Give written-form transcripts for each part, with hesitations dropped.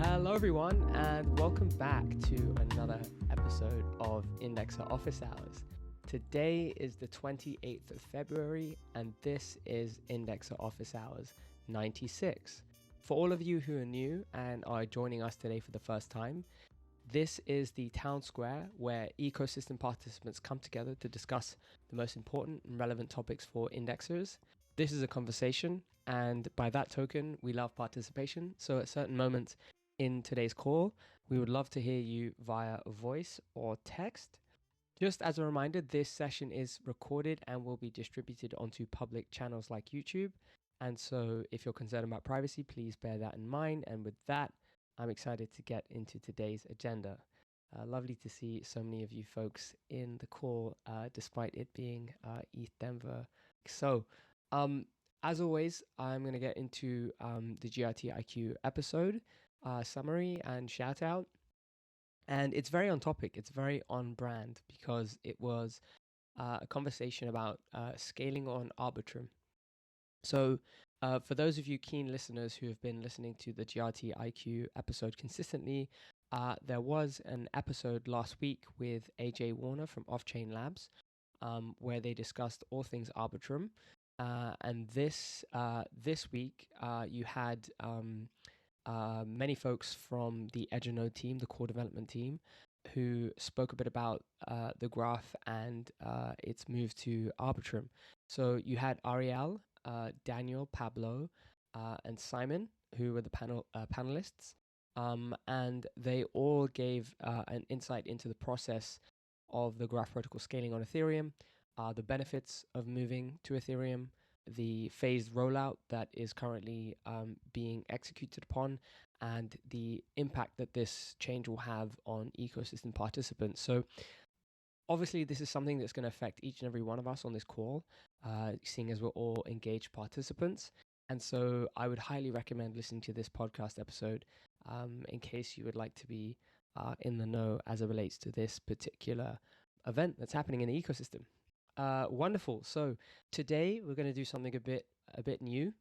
Hello, everyone, and welcome back to another episode of Indexer Office Hours. Today is the 28th of February, and this is Indexer Office Hours 96. For all of you who are new and are joining us today for the first time, this is the town square where ecosystem participants come together to discuss the most important and relevant topics for indexers. This is a conversation, and by that token, we love participation. So at certain moments in today's call, we would love to hear you via voice or text. Just as a reminder, this session is recorded and will be distributed onto public channels like YouTube. And so if you're concerned about privacy, please bear that in mind. And with that, I'm excited to get into today's agenda. Lovely to see so many of you folks in the call, despite it being 𝗨𝗀𝗬𝗂𝗟. So, as always, I'm going to get into the 𝗨𝗀𝗃𝗃 episode summary and shout out. And it's very on topic. It's very on brand because it was a conversation about scaling on Arbitrum. So for those of you keen listeners who have been listening to the 𝗨𝗃𝗃 episode consistently, there was an episode last week with AJ Warner from Off-Chain Labs where they discussed all things Arbitrum. And this week, you had many folks from the Edgenode team, the core development team, who spoke a bit about the graph and its move to Arbitrum. So you had Ariel, Daniel, Pablo, and Simon, who were the panelists, and they all gave an insight into the process of the graph protocol scaling on Ethereum, the benefits of moving to Ethereum, the phased rollout that is currently being executed upon, and the impact that this change will have on ecosystem participants. So obviously, this is something that's going to affect each and every one of us on this call, seeing as we're all engaged participants. And so I would highly recommend listening to this podcast episode in case you would like to be in the know as it relates to this particular event that's happening in the ecosystem. Wonderful. So today we're going to do something a bit new.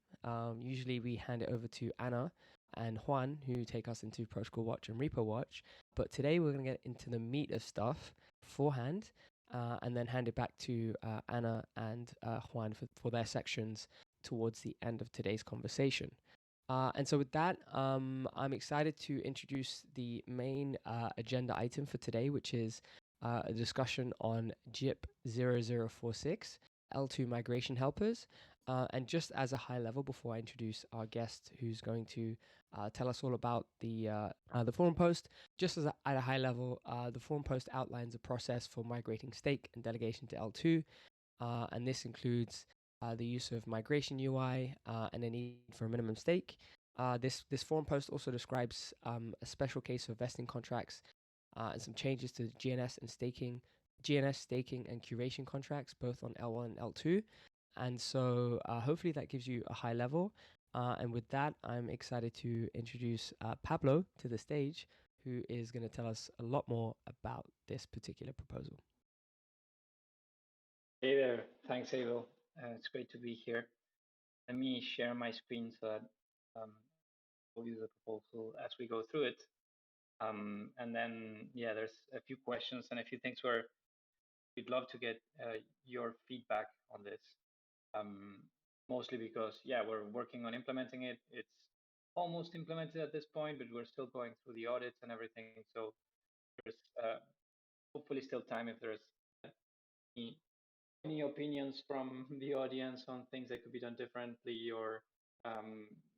Usually we hand it over to Anna and Juan, who take us into Protocol Watch and Repo Watch. But today we're going to get into the meat of stuff beforehand, and then hand it back to Anna and Juan for their sections towards the end of today's conversation. And so with that, I'm excited to introduce the main agenda item for today, which is a discussion on 𝗨𝗀𝗃𝗃 L2 migration helpers. And just as a high level, before I introduce our guest who's going to tell us all about the forum post, just as at a high level, the forum post outlines a process for migrating stake and delegation to L2. And this includes the use of migration UI and a need for a minimum stake. This forum post also describes a special case of vesting contracts and some changes to GNS staking and curation contracts, both on L1 and L2. And so hopefully that gives you a high level. And with that, I'm excited to introduce Pablo to the stage, who is going to tell us a lot more about this particular proposal. Hey there. Thanks, 𝗨𝗃𝗃𝗃. It's great to be here. Let me share my screen so that I'll use the proposal as we go through it. And then, yeah, there's a few questions and a few things where we'd love to get your feedback on this. Mostly because, yeah, we're working on implementing it. It's almost implemented at this point, but we're still going through the audits and everything. So there's hopefully still time if there's any opinions from the audience on things that could be done differently, or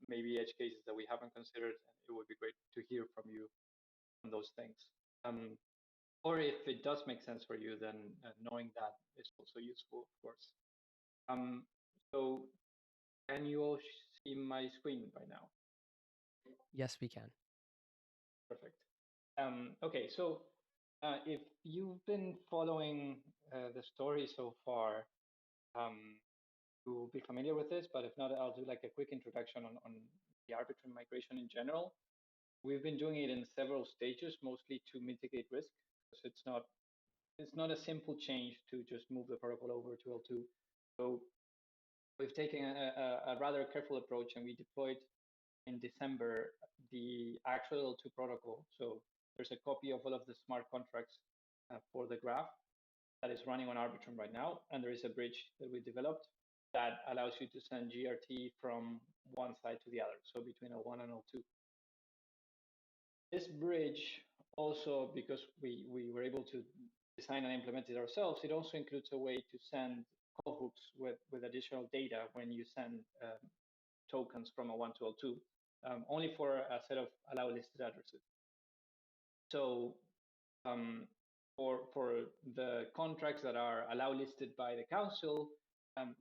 maybe edge cases that we haven't considered. It would be great to hear from you on those things. Or if it does make sense for you, then knowing that is also useful, of course. So can you all see my screen right now? Yes, we can. Perfect. Okay, so if you've been following the story so far, you will be familiar with this, but if not, I'll do like a quick introduction on the Arbitrum migration in general. We've been doing it in several stages, mostly to mitigate risk, because it's not a simple change to just move the protocol over to L2. So we've taken a rather careful approach, and we deployed in December the actual L2 protocol. So there's a copy of all of the smart contracts for the graph that is running on Arbitrum right now, and there is a bridge that we developed that allows you to send GRT from one side to the other, so between L1 and L2. This bridge also, because we were able to design and implement it ourselves, it also includes a way to send call hooks with additional data when you send tokens from L1 to L2, only for a set of allow listed addresses. So for the contracts that are allow listed by the council,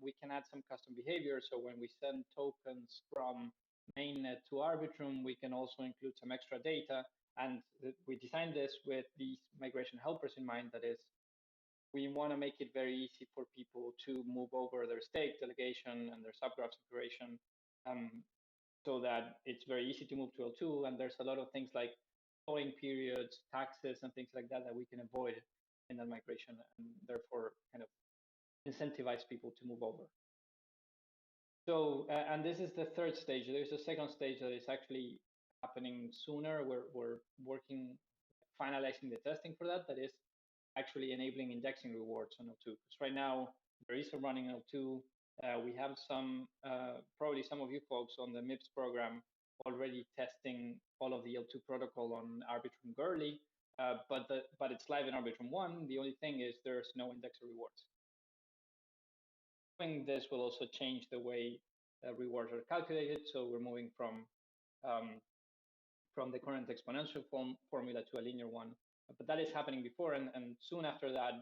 we can add some custom behavior. So when we send tokens from mainnet to Arbitrum, we can also include some extra data. And we designed this with these migration helpers in mind. That is, we want to make it very easy for people to move over their stake delegation and their subgraph separation, so that it's very easy to move to L2. And there's a lot of things like tolling periods, taxes, and things like that that we can avoid in that migration, and therefore kind of incentivize people to move over. So, and this is the third stage. There's a second stage that is actually happening sooner. We're working, finalizing the testing for that. That is actually enabling indexing rewards on L2. Because right now there is a running L2. We have some, probably some of you folks on the MIPS program already testing all of the L2 protocol on Arbitrum Early, but it's live in Arbitrum 1. The only thing is there's no indexer rewards. Doing this will also change the way rewards are calculated. So we're moving from the current exponential formula to a linear one. But that is happening before, and soon after that,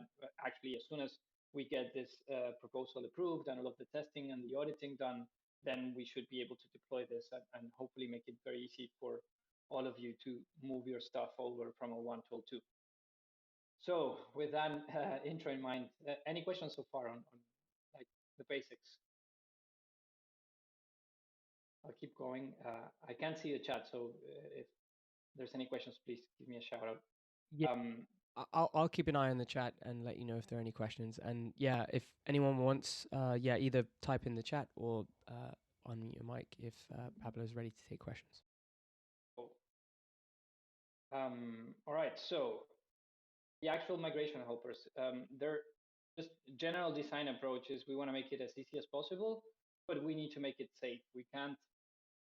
actually, as soon as we get this proposal approved and all of the testing and the auditing done, then we should be able to deploy this and hopefully make it very easy for all of you to move your stuff over from L1 to L2. So with that intro in mind, any questions so far on like the basics? I'll keep going. I can't see the chat, so if there's any questions, please give me a shout out. Yeah. I'll keep an eye on the chat and let you know if there are any questions. And yeah, if anyone wants, either type in the chat or unmute your mic if Pablo is ready to take questions. Cool. All right, so the actual migration helpers, they're just general design approaches. We want to make it as easy as possible, but we need to make it safe. We can't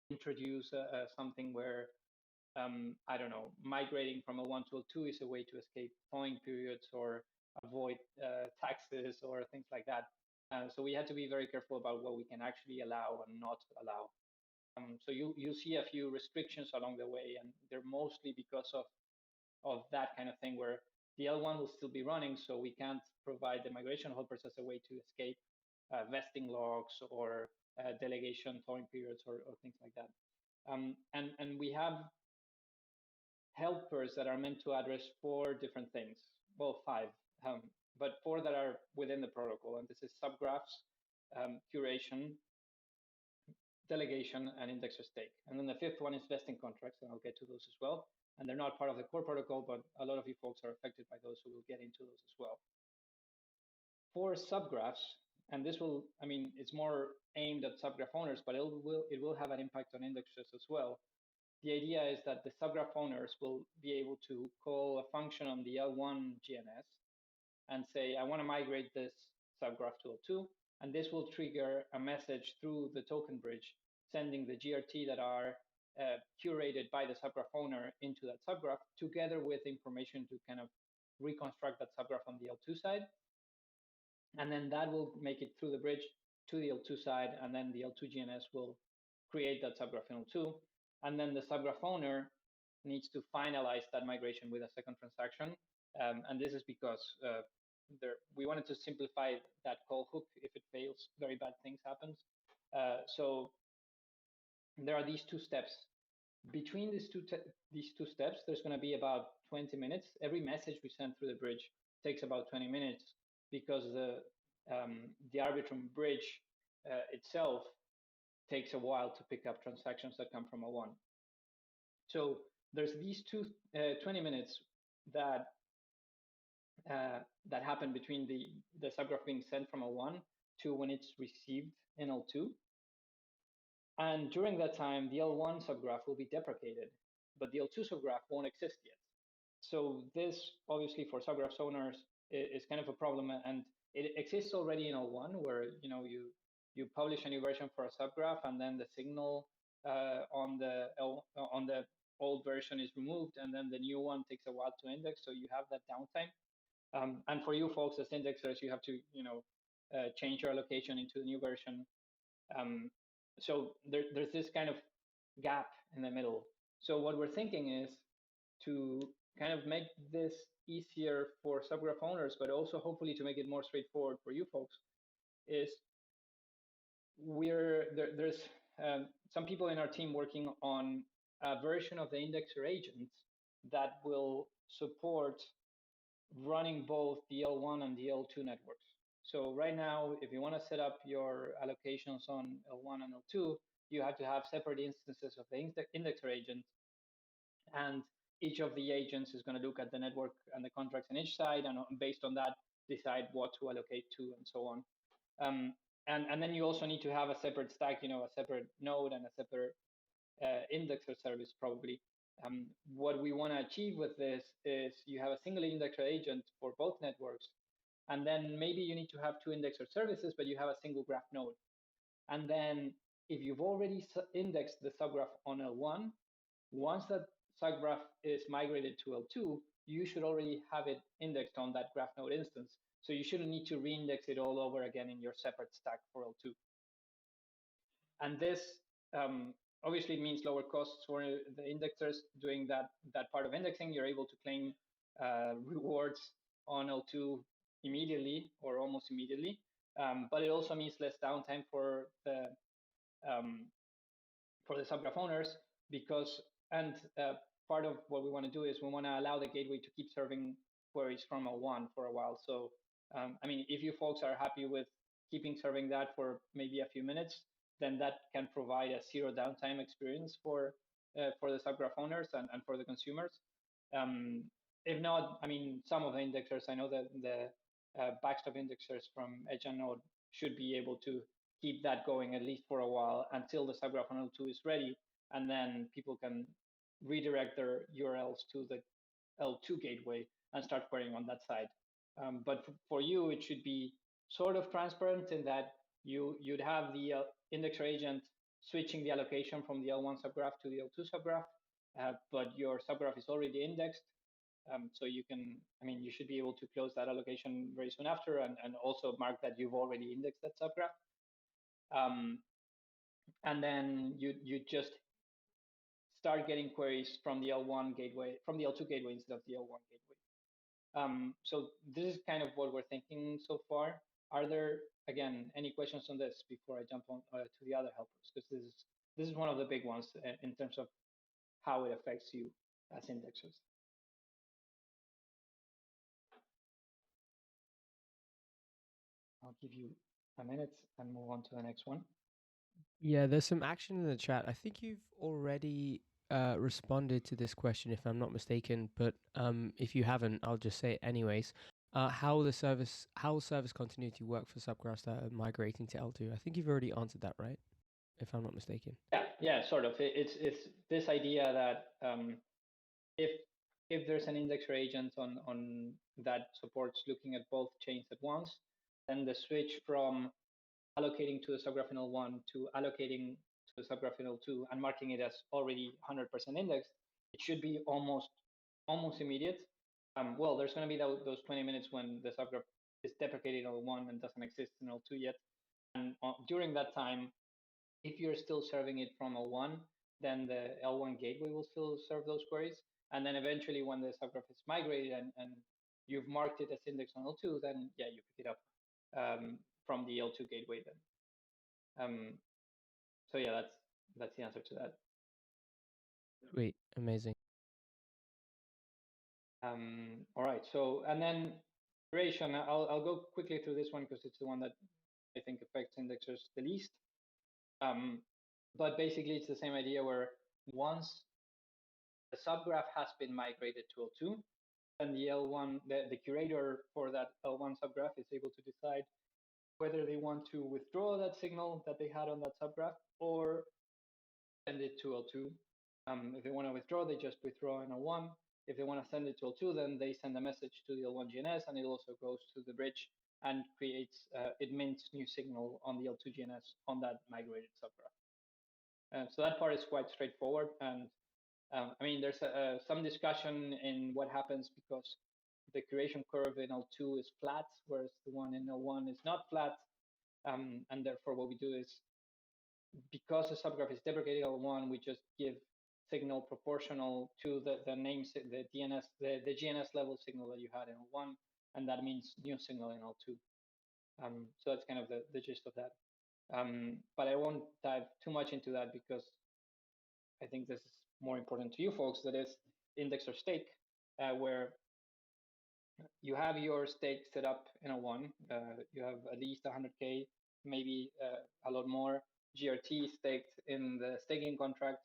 introduce something where I don't know, migrating from L1 to L2 is a way to escape tolling periods or avoid taxes or things like that. So we had to be very careful about what we can actually allow and not allow. So you'll see a few restrictions along the way, and they're mostly because of that kind of thing where the L1 will still be running, so we can't provide the migration helpers as a way to escape vesting logs or delegation tolling periods or things like that. And we have helpers that are meant to address 4 different things. Well, 5, but 4 that are within the protocol. And this is subgraphs, curation, delegation, and indexer stake. And then the 5th one is vesting contracts, and I'll get to those as well. And they're not part of the core protocol, but a lot of you folks are affected by those, so we'll get into those as well. For subgraphs, and this will, I mean, it's more aimed at subgraph owners, but it will have an impact on indexers as well. The idea is that the subgraph owners will be able to call a function on the L1 GNS and say, I want to migrate this subgraph to L2, and this will trigger a message through the token bridge, sending the GRT that are curated by the subgraph owner into that subgraph, together with information to kind of reconstruct that subgraph on the L2 side. And then that will make it through the bridge to the L2 side, and then the L2 GNS will create that subgraph in L2. And then the subgraph owner needs to finalize that migration with a second transaction. And this is because we wanted to simplify that call hook. If it fails, very bad things happen. So there are these 2 steps. Between these two steps, there's going to be about 20 minutes. Every message we send through the bridge takes about 20 minutes because the Arbitrum bridge itself takes a while to pick up transactions that come from L1. So there's these 20 minutes that happen between the subgraph being sent from L1 to when it's received in L2. And during that time, the L1 subgraph will be deprecated, but the L2 subgraph won't exist yet. So this, obviously, for subgraphs owners is kind of a problem, and it exists already in L1, where you publish a new version for a subgraph, and then the signal on the old version is removed, and then the new one takes a while to index, so you have that downtime. And for you folks as indexers, you have to change your allocation into the new version. So there's this kind of gap in the middle. So what we're thinking is to kind of make this easier for subgraph owners, but also hopefully to make it more straightforward for you folks, is there's some people in our team working on a version of the indexer agent that will support running both the L1 and the L2 networks. So right now, if you want to set up your allocations on L1 and L2, you have to have separate instances of the indexer agent, and each of the agents is going to look at the network and the contracts on each side, and based on that, decide what to allocate to, and so on. And then you also need to have a separate stack, a separate node and a separate indexer service, probably. What we want to achieve with this is you have a single indexer agent for both networks, and then maybe you need to have two indexer services, but you have a single graph node. And then if you've already indexed the subgraph on L1, once that subgraph is migrated to L2, you should already have it indexed on that graph node instance. So you shouldn't need to reindex it all over again in your separate stack for L2. And this obviously means lower costs for the indexers doing that part of indexing. You're able to claim rewards on L2 immediately or almost immediately. But it also means less downtime for the subgraph owners, because part of what we want to do is we want to allow the gateway to keep serving queries from L1 for a while. So I mean, if you folks are happy with keeping serving that for maybe a few minutes, then that can provide a zero downtime experience for the subgraph owners and for the consumers. If not, I mean, some of the indexers, I know that the backstop indexers from Edge and Node should be able to keep that going at least for a while until the subgraph on L2 is ready, and then people can redirect their URLs to the L2 gateway and start querying on that side. But for you, it should be sort of transparent in that you'd have the indexer agent switching the allocation from the L1 subgraph to the L2 subgraph, but your subgraph is already indexed. So you should be able to close that allocation very soon after, and also mark that you've already indexed that subgraph. And then you just start getting queries from the L1 gateway, from the L2 gateway instead of the L1 gateway. So this is kind of what we're thinking so far. Are there, again, any questions on this before I jump on to the other helpers? Because this is one of the big ones in terms of how it affects you as indexers. I'll give you a minute and move on to the next one. Yeah, there's some action in the chat. I think you've already responded to this question, if I'm not mistaken. But if you haven't, I'll just say it anyways. How will service continuity work for subgraphs that are migrating to L2? I think you've already answered that, right? If I'm not mistaken. Yeah, sort of. It's this idea that if there's an indexer agent on that supports looking at both chains at once, then the switch from allocating to the subgraph in L1 to allocating to the subgraph in L2 and marking it as already 100% indexed, it should be almost immediate. Well, there's going to be those 20 minutes when the subgraph is deprecated in L1 and doesn't exist in L2 yet. And during that time, if you're still serving it from L1, then the L1 gateway will still serve those queries. And then eventually when the subgraph is migrated and you've marked it as indexed on L2, then yeah, you pick it up from the L2 gateway then. So yeah, that's the answer to that. Sweet, amazing. All right, so and then duration, I'll go quickly through this one because it's the one that I think affects indexers the least. But basically it's the same idea where once the subgraph has been migrated to L2, then the L1, the curator for that L1 subgraph is able to decide whether they want to withdraw that signal that they had on that subgraph or send it to L2. If they want to withdraw, they just withdraw in L1. If they want to send it to L2, then they send a message to the L1 GNS, and it also goes to the bridge and creates, it mints new signal on the L2 GNS on that migrated subgraph. So that part is quite straightforward. And I mean, there's some discussion in what happens because the curation curve in L2 is flat, whereas the one in L1 is not flat. And therefore, what we do is, because the subgraph is deprecating L1, we just give signal proportional to the name, the DNS, the GNS level signal that you had in L1, and that means new signal in L2. So that's kind of the gist of that. But I won't dive too much into that because I think this is more important to you folks. That is index or stake, where you have your stake set up in L1. You have at least 100K, maybe a lot more GRT staked in the staking contract.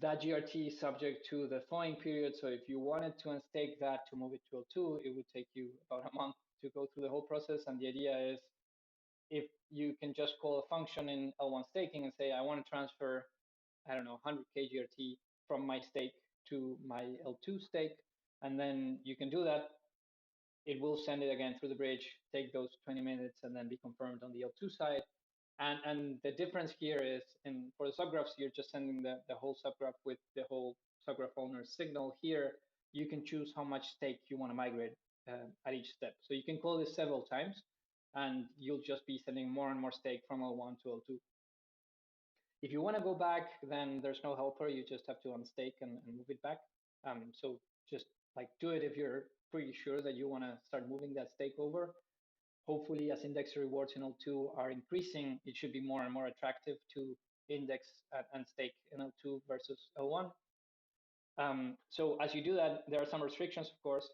That GRT is subject to the thawing period. So if you wanted to unstake that to move it to L2, it would take you about a month to go through the whole process. And the idea is, if you can just call a function in L1 staking and say, I want to transfer, I don't know, 100K GRT from my stake to my L2 stake, and then you can do that. It will send it again through the bridge, take those 20 minutes, and then be confirmed on the L2 side. And the difference here is, for the subgraphs, you're just sending the whole subgraph with the whole subgraph owner's signal. Here, you can choose how much stake you want to migrate at each step. So you can call this several times, and you'll just be sending more and more stake from L1 to L2. If you want to go back, then there's no helper. You just have to unstake and move it back. So just like do it if you're pretty sure that you want to start moving that stake over. Hopefully, as index rewards in L2 are increasing, it should be more and more attractive to index and stake in L2 versus L1. So as you do that, there are some restrictions, of course.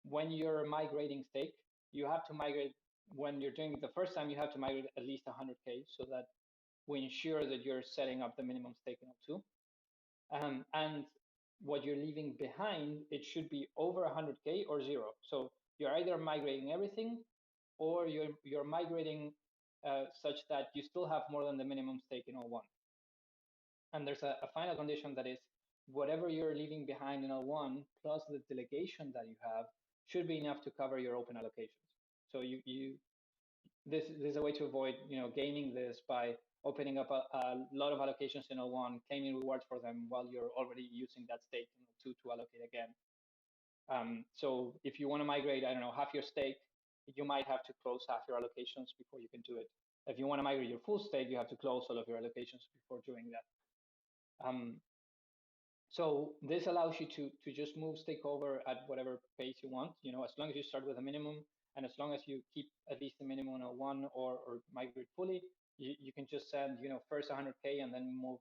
When you're migrating stake, you have to migrate, when you're doing it the first time, you have to migrate at least 100K so that we ensure that you're setting up the minimum stake in L2. And what you're leaving behind, it should be over 100K or zero. So you're either migrating everything, or you're migrating such that you still have more than the minimum stake in L1. And there's a final condition, that is, whatever you're leaving behind in L1 plus the delegation that you have should be enough to cover your open allocations. So this is a way to avoid gaming this by opening up a lot of allocations in L1, claiming rewards for them while you're already using that stake in L2 to allocate again. So if you want to migrate, I don't know, half your stake, you might have to close half your allocations before you can do it. If you want to migrate your full stake, you have to close all of your allocations before doing that. So this allows you to just move stake over at whatever pace you want, as long as you start with a minimum, and as long as you keep at least the minimum on L1 or migrate fully, you can just send, first 100K and then move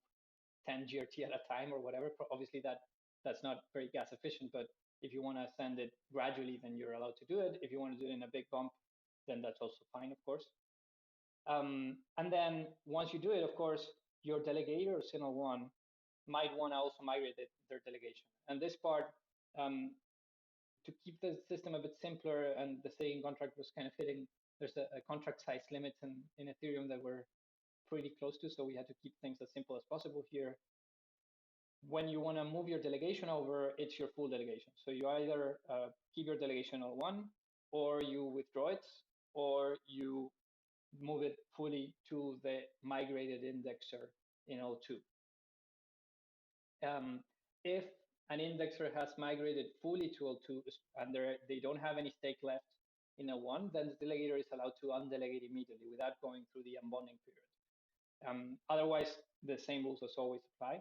10 GRT at a time or whatever. Obviously that's not very gas efficient, but if you want to send it gradually, then you're allowed to do it. If you want to do it in a big bump, then that's also fine, of course. And then once you do it, of course, your delegators in L1 might want to also migrate their delegation. And this part, to keep the system a bit simpler, and the staking contract was kind of fitting, there's a contract size limit in Ethereum that we're pretty close to, so we had to keep things as simple as possible here. When you want to move your delegation over, it's your full delegation. So you either keep your delegation L1, or you withdraw it, or you move it fully to the migrated indexer in L2. If an indexer has migrated fully to L2 and they don't have any stake left in L1, then the delegator is allowed to undelegate immediately without going through the unbonding period. Otherwise, the same rules as always apply.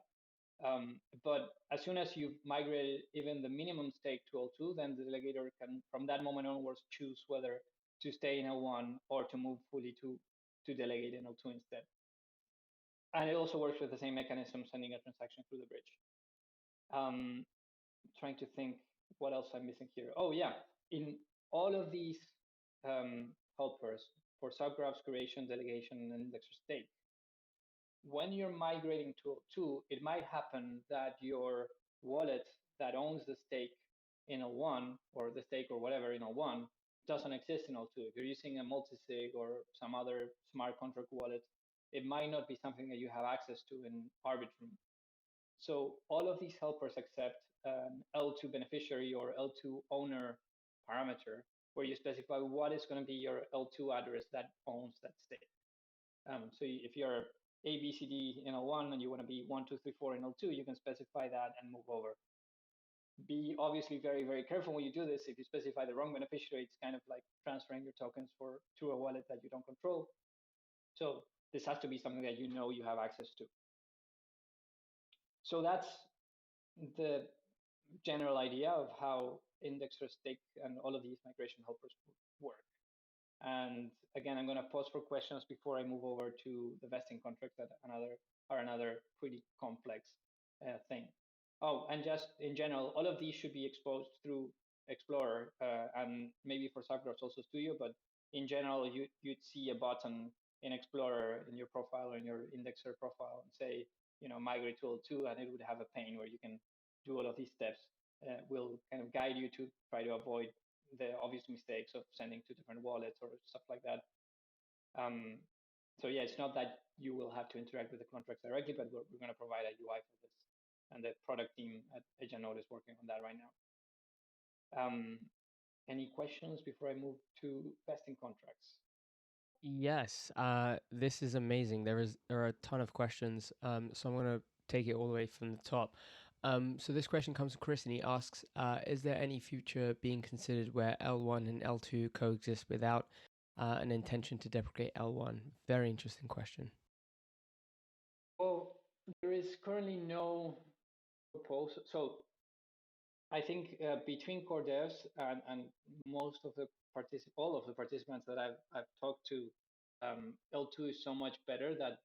But as soon as you've migrated even the minimum stake to L2, then the delegator can, from that moment onwards, choose whether to stay in L1 or to move fully to delegate in L2 instead. And it also works with the same mechanism, sending a transaction through the bridge. Trying to think what else I'm missing here. Oh yeah, in all of these helpers for subgraphs, curation, delegation, and indexer stake, when you're migrating to L2, it might happen that your wallet that owns the stake in L1, or the stake or whatever in L1, doesn't exist in L2. If you're using a multisig or some other smart contract wallet, it might not be something that you have access to in Arbitrum. So all of these helpers accept an L2 beneficiary or L2 owner parameter, where you specify what is going to be your L2 address that owns that state. So if you're A, B, C, D in L1 and you want to be 1, 2, 3, 4 in L2, you can specify that and move over. Be obviously very, very careful when you do this. If you specify the wrong beneficiary, it's kind of like transferring your tokens to a wallet that you don't control. So this has to be something that you know you have access to. So that's the general idea of how indexer, stake, and all of these migration helpers work. And again, I'm going to pause for questions before I move over to the vesting contracts that are another pretty complex thing. Oh, and just in general, all of these should be exposed through Explorer and maybe for subgraphs also Studio, but in general, you'd see a button in Explorer in your profile or in your indexer profile and say, migrate to L2, and it would have a pane where you can do all of these steps. Will kind of guide you to try to avoid the obvious mistakes of sending to different wallets or stuff like that. So yeah, it's not that you will have to interact with the contracts directly, but we're going to provide a UI for this. And the product team at Agentnode is working on that right now. Any questions before I move to vesting contracts? Yes, this is amazing. There are a ton of questions, so I'm going to take it all the way from the top. So this question comes from Chris, and he asks, is there any future being considered where L1 and L2 coexist without an intention to deprecate L1? Very interesting question. Well, there is currently no proposal. So I think between core devs and most of the all of the participants that I've talked to, L2 is so much better that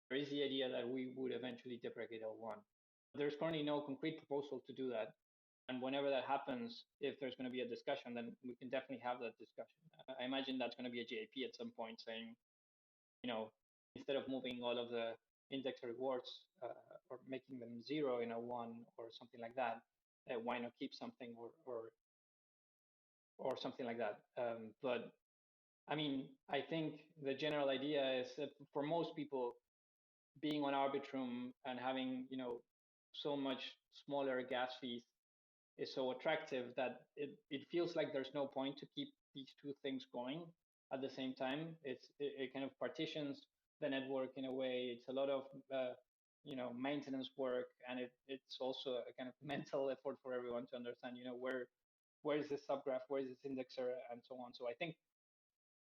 there is the idea that we would eventually deprecate L1. There's currently no concrete proposal to do that. And whenever that happens, if there's going to be a discussion, then we can definitely have that discussion. I imagine that's going to be a JAP at some point saying, instead of moving all of the index rewards or making them 0 in L1 or something like that, why not keep something or something like that? But I mean, I think the general idea is that for most people, being on Arbitrum and having so much smaller gas fees is so attractive that it feels like there's no point to keep these two things going at the same time. It kind of partitions the network in a way. It's a lot of maintenance work, and it's also a kind of mental effort for everyone to understand where is this subgraph, where is this indexer, and so on. So I think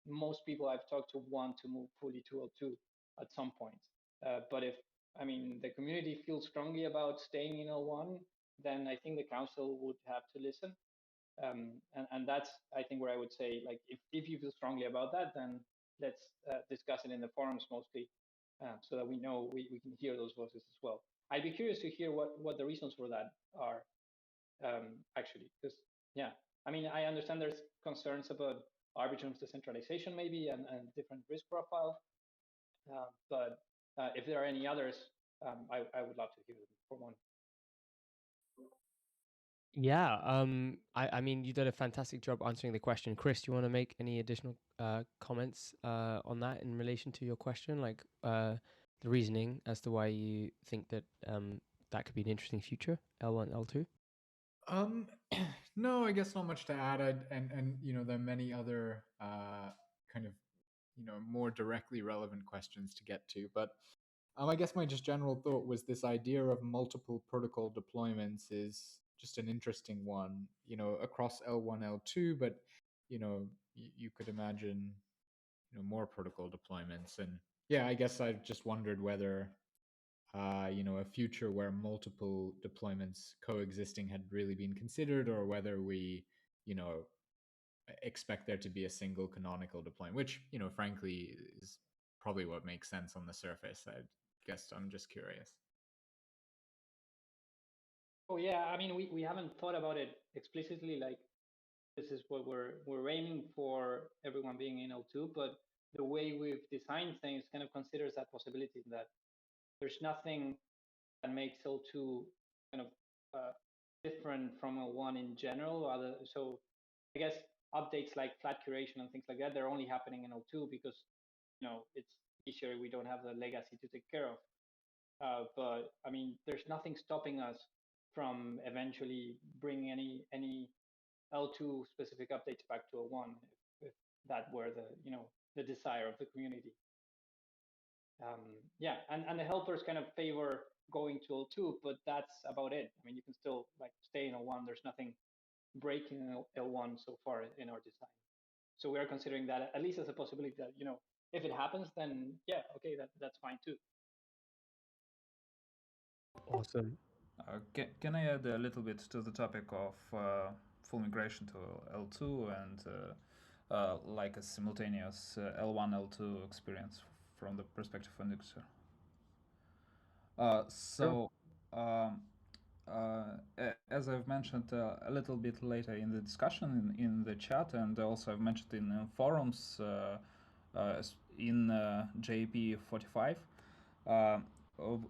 most people I've talked to want to move fully to L2 at some point. But if the community feels strongly about staying in L1, then I think the council would have to listen. And that's, I think, where I would say, like, if you feel strongly about that, then let's discuss it in the forums mostly, so that we know we can hear those voices as well. I'd be curious to hear what the reasons for that are, actually, because, yeah, I understand there's concerns about Arbitrum's decentralization maybe and different risk profile, but if there are any others, I would love to hear them for one. Yeah, I mean, you did a fantastic job answering the question. Chris, do you want to make any additional comments on that in relation to your question, like the reasoning as to why you think that that could be an interesting future, L1, L2? No, I guess not much to add. And there are many other kind of more directly relevant questions to get to, but I guess my just general thought was this idea of multiple protocol deployments is just an interesting one, across L1, L2, but you could imagine more protocol deployments. And yeah, I guess I've just wondered whether a future where multiple deployments coexisting had really been considered, or whether we expect there to be a single canonical deployment, which frankly is probably what makes sense on the surface. I guess I'm just curious. Oh yeah, we haven't thought about it explicitly, like this is what we're aiming for, everyone being in L2, but the way we've designed things kind of considers that possibility, that there's nothing that makes L2 kind of different from L1 in general. So I guess updates like flat curation and things like that, they're only happening in L2 because it's easier. We don't have the legacy to take care of. But I mean, there's nothing stopping us from eventually bringing any L2 specific updates back to L1 if that were the desire of the community. Yeah, and the helpers kind of favor going to L2, but that's about it. I mean, you can still like stay in L1. There's nothing breaking L1 so far in our design. So we are considering that at least as a possibility that, if it happens, then yeah, okay, that's fine too. Awesome. Can I add a little bit to the topic of full migration to L2 and like a simultaneous L1, L2 experience from the perspective of indexer? So, um, as I've mentioned a little bit later in the discussion in the chat, and also I've mentioned in forums in 𝗨𝗂𝗶𝗸𝗀 45,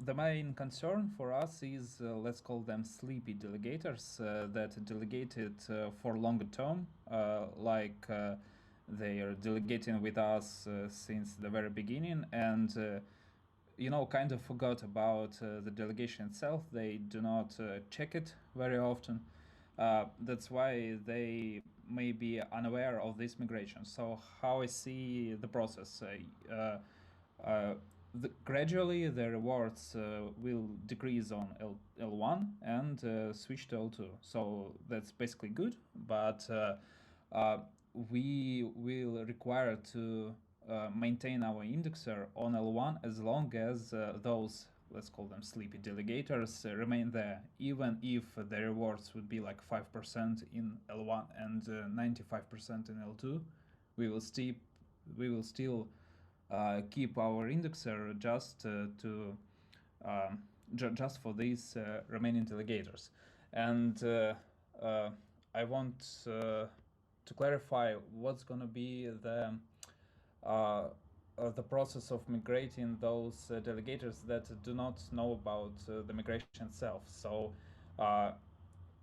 the main concern for us is, let's call them sleepy delegators that delegated for longer term, like they are delegating with us since the very beginning, and kind of forgot about the delegation itself. They do not check it very often. That's why they may be unaware of this migration. So how I see the process, gradually the rewards will decrease on L1 and switch to L2. So that's basically good, but we will require to maintain our indexer on L1 as long as those, let's call them sleepy delegators, remain there, even if the rewards would be like 5% in L1 and 95% in L2. We will still keep our indexer just just for these remaining delegators. And I want to clarify what's going to be the process of migrating those delegators that do not know about the migration itself. So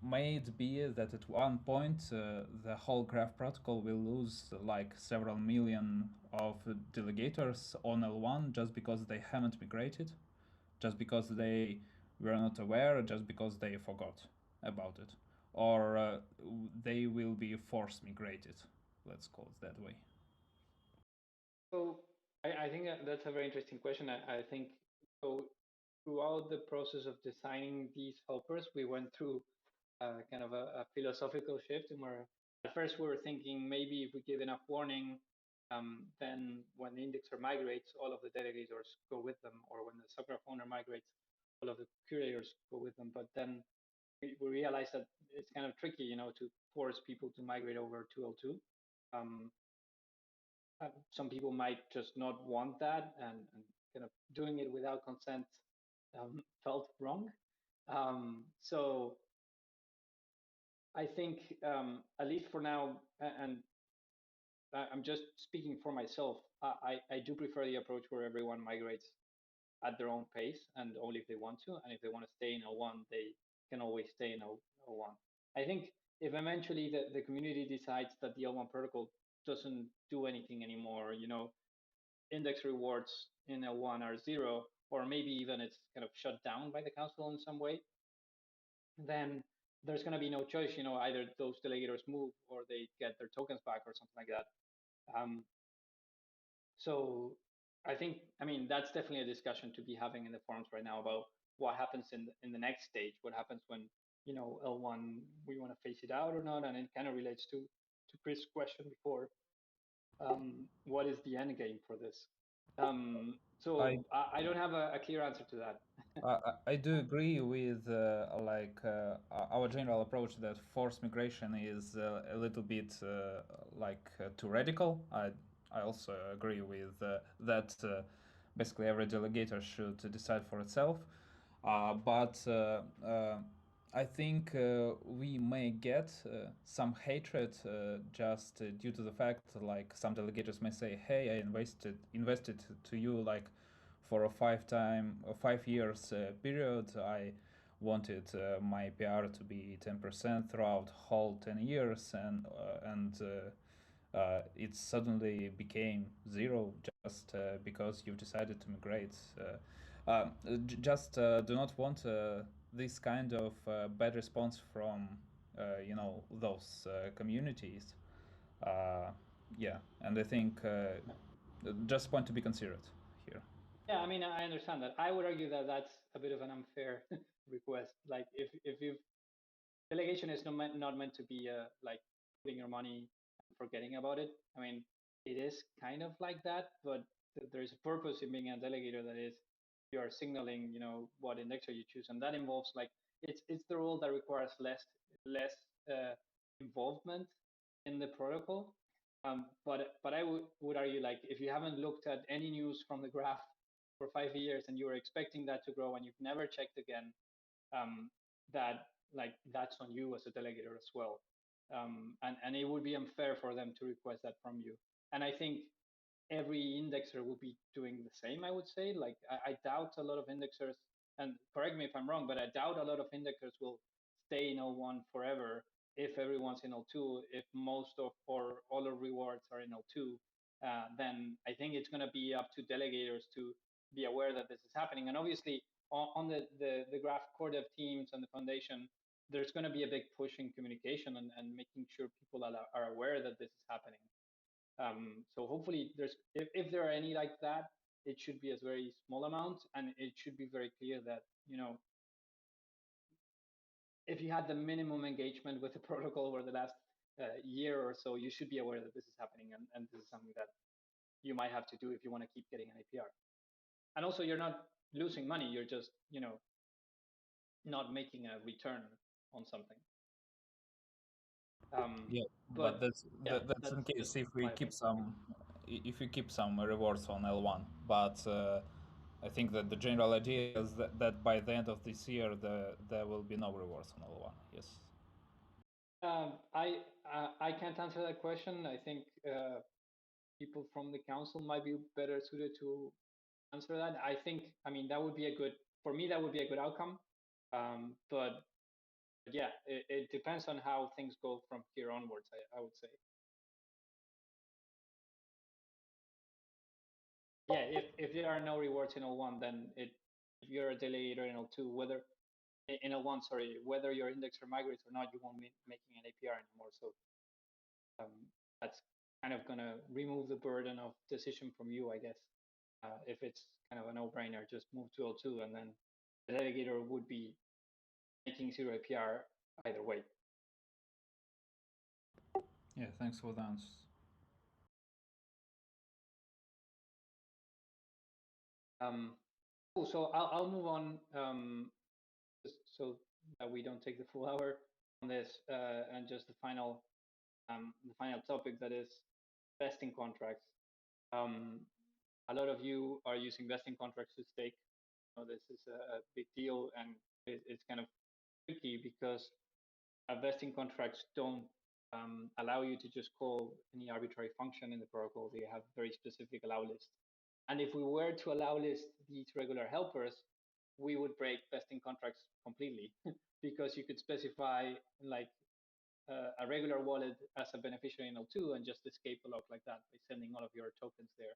may it be that at one point the whole graph protocol will lose like several million of delegators on L1 just because they haven't migrated, just because they were not aware, just because they forgot about it, or they will be force migrated, let's call it that way. So I think that's a very interesting question. I think so. Throughout the process of designing these helpers, we went through kind of a philosophical shift, and where at first we were thinking maybe if we give enough warning, then when the indexer migrates, all of the delegators go with them, or when the subgraph owner migrates, all of the curators go with them. But then we realized that it's kind of tricky, to force people to migrate over to L2. Some people might just not want that, and kind of doing it without consent felt wrong. So I think, at least for now, and I'm just speaking for myself, I do prefer the approach where everyone migrates at their own pace and only if they want to. And if they want to stay in L1, they can always stay in L1. I think if eventually the community decides that the L1 protocol doesn't do anything anymore, index rewards in L1 are 0, or maybe even it's kind of shut down by the council in some way, then there's going to be no choice. Either those delegators move or they get their tokens back or something like that. So I think, that's definitely a discussion to be having in the forums right now about what happens in the next stage. What happens when, L1, we want to phase it out or not? And it kind of relates to Chris' question before. What is the end game for this? So I don't have a clear answer to that. I do agree with our general approach that forced migration is a little bit too radical. I also agree with that. Basically, every delegator should decide for itself. But I think we may get some hatred just due to the fact, like some delegators may say, "Hey, I invested to you like for a 5 years period. I wanted my PR to be 10% throughout whole 10 years, and it suddenly became zero just because you've decided to migrate. Just do not want this kind of bad response from those communities. Uh, yeah, and I think just point to be considerate here. Yeah, I mean, I understand that. I would argue that that's a bit of an unfair request. Like, if you delegation is not meant to be like putting your money and forgetting about it. I mean, it is kind of like that, but there's a purpose in being a delegator, that is you are signaling, what indexer you choose, and that involves like it's the role that requires less uh, involvement in the protocol. But I would argue, like, if you haven't looked at any news from the graph for 5 years and you were expecting that to grow and you've never checked again, um, that like that's on you as a delegator as well. And it would be unfair for them to request that from you. And I think every indexer will be doing the same, I would say. Like, I doubt a lot of indexers, and correct me if I'm wrong, but I doubt a lot of indexers will stay in L1 forever if everyone's in L2. If most of or all the rewards are in L2, then I think it's going to be up to delegators to be aware that this is happening. And obviously, on the graph core dev teams and the foundation, there's going to be a big push in communication and making sure people are aware that this is happening. So hopefully, if there are any like that, it should be a very small amount, and it should be very clear that if you had the minimum engagement with the protocol over the last year or so, you should be aware that this is happening, and this is something that you might have to do if you want to keep getting an APR. And also, you're not losing money; you're just not making a return on something. Yeah, but But yeah, that's in case that's if we my keep opinion. some if we keep some rewards on L1. But I think that the general idea is that by the end of this year, there will be no rewards on L1. Yes. I can't answer that question. I think people from the council might be better suited to answer that. I mean, that would be a good, for me, that would be a good outcome. But yeah, it depends on how things go from here onwards, I would say. Yeah, if there are no rewards in L1, then if you're a delegator in L2, in L1, sorry, whether your indexer migrates or not, you won't be making an APR anymore. So that's kind of going to remove the burden of decision from you, I guess. If it's kind of a no-brainer, just move to L2, and then the delegator would be making zero APR either way. Yeah. Thanks for the answers. Cool. So I'll move on, just so that we don't take the full hour on this, and just the final topic, that is vesting contracts. A lot of you are using vesting contracts to stake. This is a big deal, and it's kind of tricky because vesting contracts don't allow you to just call any arbitrary function in the protocol. They have very specific allow lists. And if we were to allow list these regular helpers, we would break vesting contracts completely because you could specify like a regular wallet as a beneficiary in L2 and just escape a lock like that by sending all of your tokens there.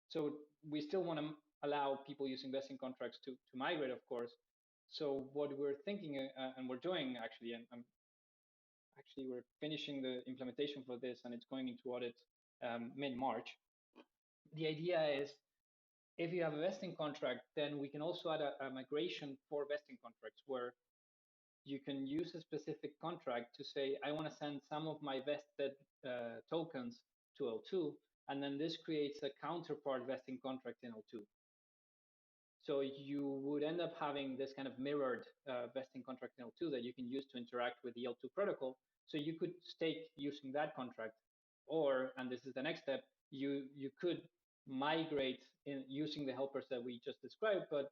So we still want to allow people using vesting contracts to migrate, of course. So what we're thinking, and we're doing actually, and we're finishing the implementation for this, and it's going into audit mid-March. The idea is, if you have a vesting contract, then we can also add a migration for vesting contracts, where you can use a specific contract to say, I want to send some of my vested tokens to L2, and then this creates a counterpart vesting contract in L2. So you would end up having this kind of mirrored vesting contract in L2 that you can use to interact with the L2 protocol. So you could stake using that contract, or, and this is the next step, you could migrate in using the helpers that we just described, but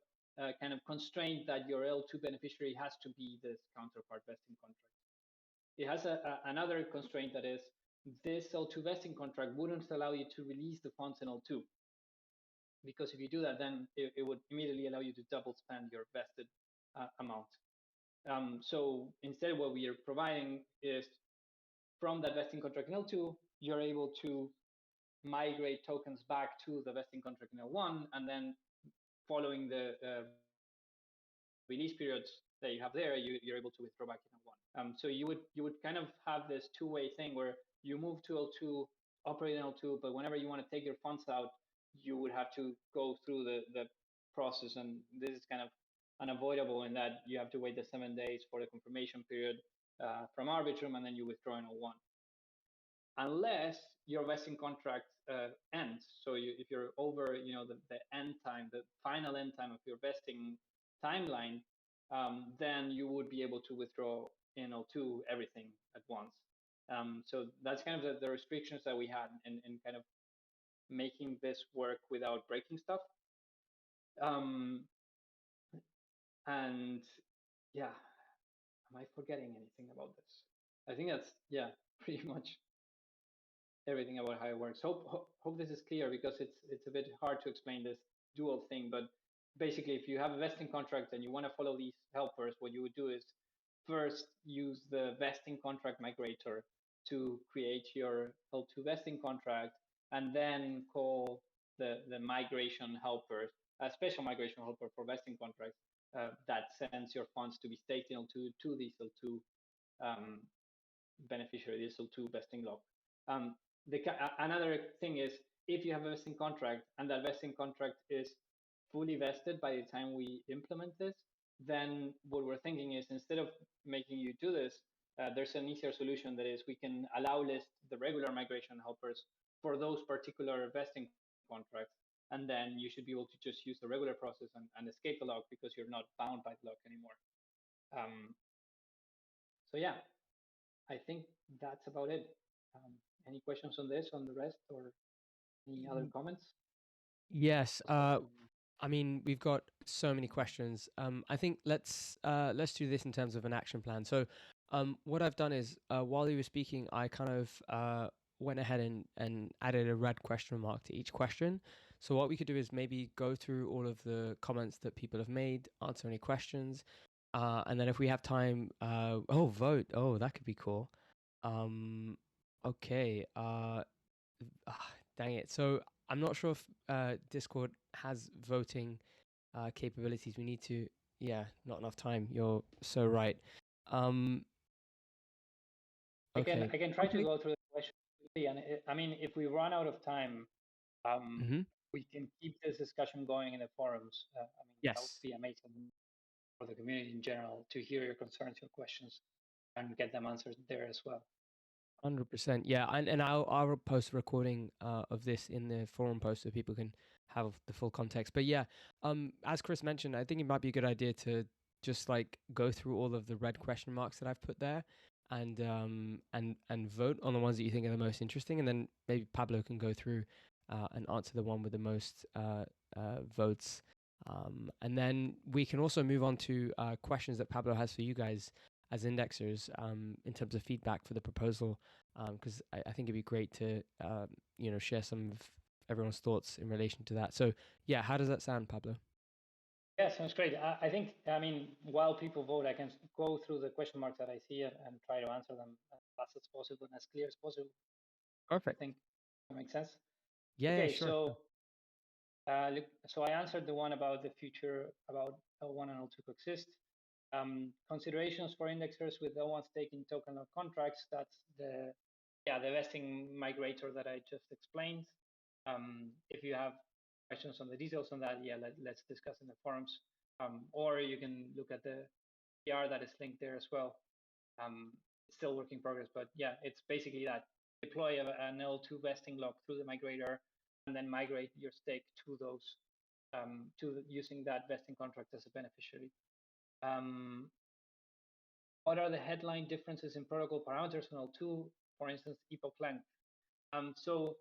kind of constrained that your L2 beneficiary has to be this counterpart vesting contract. It has another constraint, that is, this L2 vesting contract wouldn't allow you to release the funds in L2. Because if you do that, then it would immediately allow you to double spend your vested amount. So instead, what we are providing is, from that vesting contract in L2, you're able to migrate tokens back to the vesting contract in L1, and then following the release periods that you have there, you're able to withdraw back in L1. So you would kind of have this two-way thing where you move to L2, operate in L2, but whenever you want to take your funds out, you would have to go through the process, and this is kind of unavoidable in that you have to wait the 7 days for the confirmation period from Arbitrum, and then you withdraw in L1. Unless your vesting contract ends, so if you're over, the end time, the final end time of your vesting timeline, then you would be able to withdraw in L2 everything at once. So that's kind of the restrictions that we had in kind of making this work without breaking stuff. And yeah, am I forgetting anything about this? I think that's, pretty much everything about how it works. Hope this is clear, because it's a bit hard to explain this dual thing. But basically, if you have a vesting contract and you want to follow these helpers, what you would do is first use the vesting contract migrator to create your L2 vesting contract, and then call the migration helper, a special migration helper for vesting contracts that sends your funds to be staked in L2 to this L2 beneficiary, this L2 vesting lock. Another thing is, if you have a vesting contract and that vesting contract is fully vested by the time we implement this, then what we're thinking is, instead of making you do this, there's an easier solution. That is, we can allow list the regular migration helpers for those particular vesting contracts, and then you should be able to just use the regular process and escape the lock, because you're not bound by the lock anymore. So yeah, I think that's about it. Any questions on this, on the rest, or any other comments? Yes. I mean, we've got so many questions. I think let's do this in terms of an action plan. So, what I've done is, while you were speaking, I kind of went ahead and added a red question mark to each question. So what we could do is maybe go through all of the comments that people have made, answer any questions, and then if we have time, vote. Oh, that could be cool. Okay. Dang it. So I'm not sure if Discord has voting capabilities. We need to. Yeah, not enough time. You're so right. Okay. I can try to go through the questions quickly, and I mean, if we run out of time, we can keep this discussion going in the forums. I mean, yes, that would be amazing for the community in general to hear your concerns, your questions, and get them answered there as well. 100%. Yeah, and I'll post a recording of this in the forum post so people can have the full context. But yeah, as Chris mentioned, I think it might be a good idea to just like go through all of the red question marks that I've put there, and vote on the ones that you think are the most interesting, and then maybe Pablo can go through and answer the one with the most votes. And then we can also move on to questions that Pablo has for you guys as indexers, in terms of feedback for the proposal, because I think it'd be great to share some of everyone's thoughts in relation to that. So yeah, how does that sound, Pablo? Yeah, sounds great. I think, I mean, while people vote, I can go through the question marks that I see and try to answer them as fast as possible and as clear as possible. Perfect. I think that makes sense. Yeah, okay, sure. So I answered the one about the future, about L1 and L2 coexist. Considerations for indexers with L1 staking token or contracts. That's the vesting migrator that I just explained. If you have questions on the details on that, let's discuss in the forums. Or you can look at the PR that is linked there as well. It's still work in progress, but yeah, it's basically that. Deploy an L2 vesting lock through the migrator, and then migrate your stake to those, using that vesting contract as a beneficiary. What are the headline differences in protocol parameters on L2, for instance, epoch length? So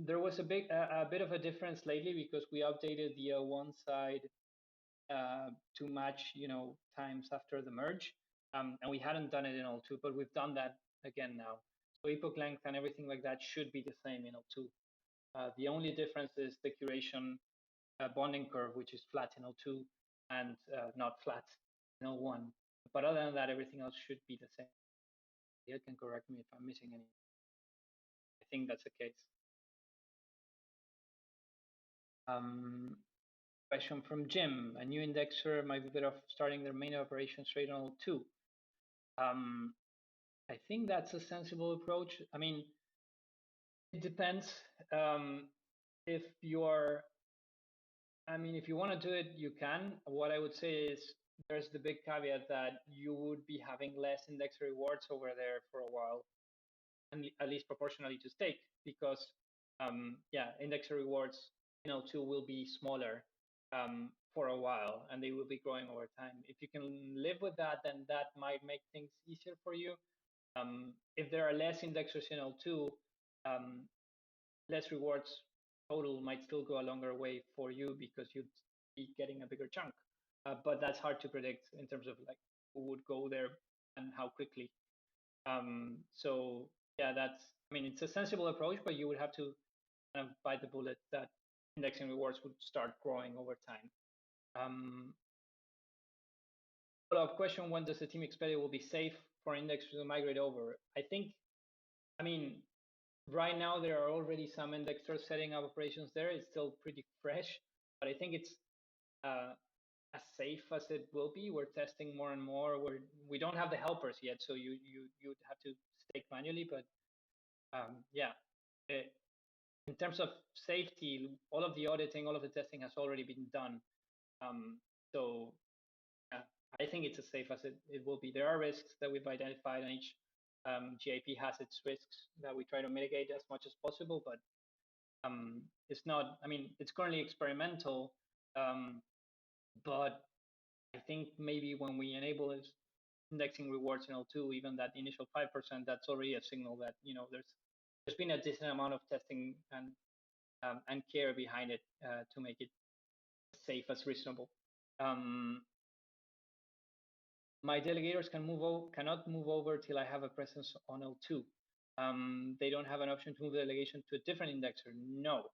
there was a bit of a difference lately, because we updated the L1 side to match, times after the merge, and we hadn't done it in L2, but we've done that again now. So epoch length and everything like that should be the same in L2. The only difference is the curation bonding curve, which is flat in L2 and not flat in L1. But other than that, everything else should be the same. You can correct me if I'm missing any. think that's the case. Question from Jim. A new indexer might be better off starting their main operation straight on L2. I think that's a sensible approach. I mean, it depends. If you're, if you want to do it, you can. What I would say is there's the big caveat that you would be having less index rewards over there for a while, and at least proportionally to stake, because index rewards in L2 will be smaller for a while, and they will be growing over time. If you can live with that, then that might make things easier for you. If there are less indexers in L2, less rewards total might still go a longer way for you because you'd be getting a bigger chunk. But that's hard to predict in terms of like who would go there and how quickly. So yeah, it's a sensible approach, but you would have to kind of bite the bullet that indexing rewards would start growing over time. Follow-up question: when does the team expect it will be safe for indexers to migrate over? Right now there are already some indexers setting up operations there. It's still pretty fresh, but I think it's as safe as it will be. We're testing more and more. We don't have the helpers yet, so you'd have to stake manually. But in terms of safety, all of the auditing, all of the testing has already been done. So I think it's as safe as it will be. There are risks that we've identified, and each GIP has its risks that we try to mitigate as much as possible, but it's not, it's currently experimental, but I think maybe when we enable this indexing rewards in L2, even that initial 5%, that's already a signal that, there's been a decent amount of testing and care behind it to make it safe as reasonable. My delegators cannot move over till I have a presence on L2. They don't have an option to move the delegation to a different indexer. No,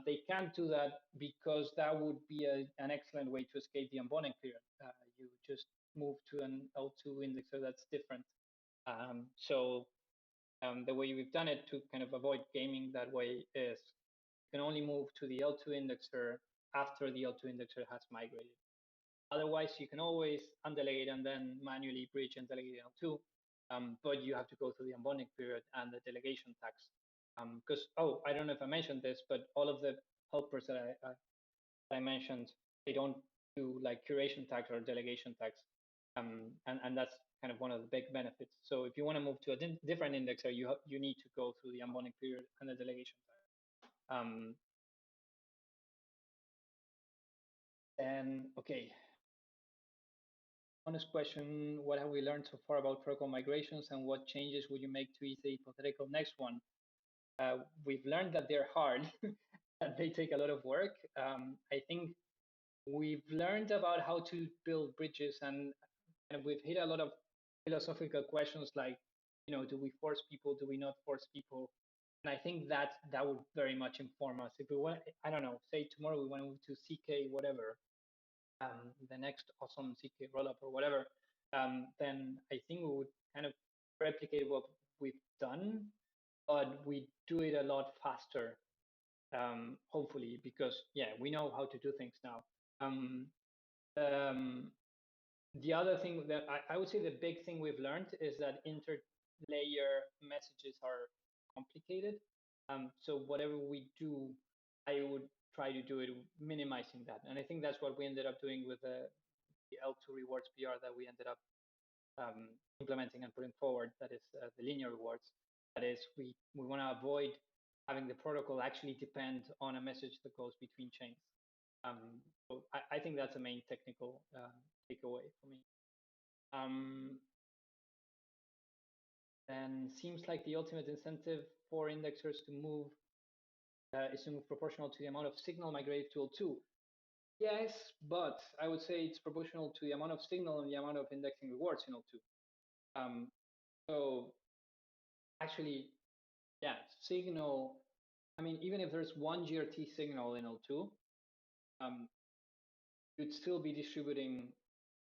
they can't do that because that would be an excellent way to escape the unbonding period. You just move to an L2 indexer that's different. So the way we've done it to kind of avoid gaming that way is you can only move to the L2 indexer after the L2 indexer has migrated. Otherwise, you can always undelegate and then manually bridge and delegate L2, but you have to go through the unbonding period and the delegation tax. Because, I don't know if I mentioned this, but all of the helpers that I mentioned, they don't do like curation tax or delegation tax. And that's kind of one of the big benefits. So if you want to move to a different indexer, you need to go through the unbonding period and the delegation tax. And okay. Honest question: what have we learned so far about protocol migrations, and what changes would you make to ease the hypothetical next one? We've learned that they're hard, that they take a lot of work. I think we've learned about how to build bridges, and we've hit a lot of philosophical questions like, do we force people? Do we not force people? And I think that would very much inform us. If we want, I don't know, say tomorrow we want to move to CK whatever, the next awesome CK rollup or whatever, then I think we would kind of replicate what we've done, but we do it a lot faster, hopefully, because we know how to do things now. The other thing that I would say the big thing we've learned is that inter-layer messages are complicated. So whatever we do, I would try to do it minimizing that. And I think that's what we ended up doing with the L2 rewards PR that we ended up implementing and putting forward. That is the linear rewards. That is, we want to avoid having the protocol actually depend on a message that goes between chains. So I think that's a main technical takeaway for me. And seems like the ultimate incentive for indexers to move is to move proportional to the amount of signal migrated to L2. Yes, but I would say it's proportional to the amount of signal and the amount of indexing rewards in L2. So actually, signal, even if there's one GRT signal in L2, you'd still be distributing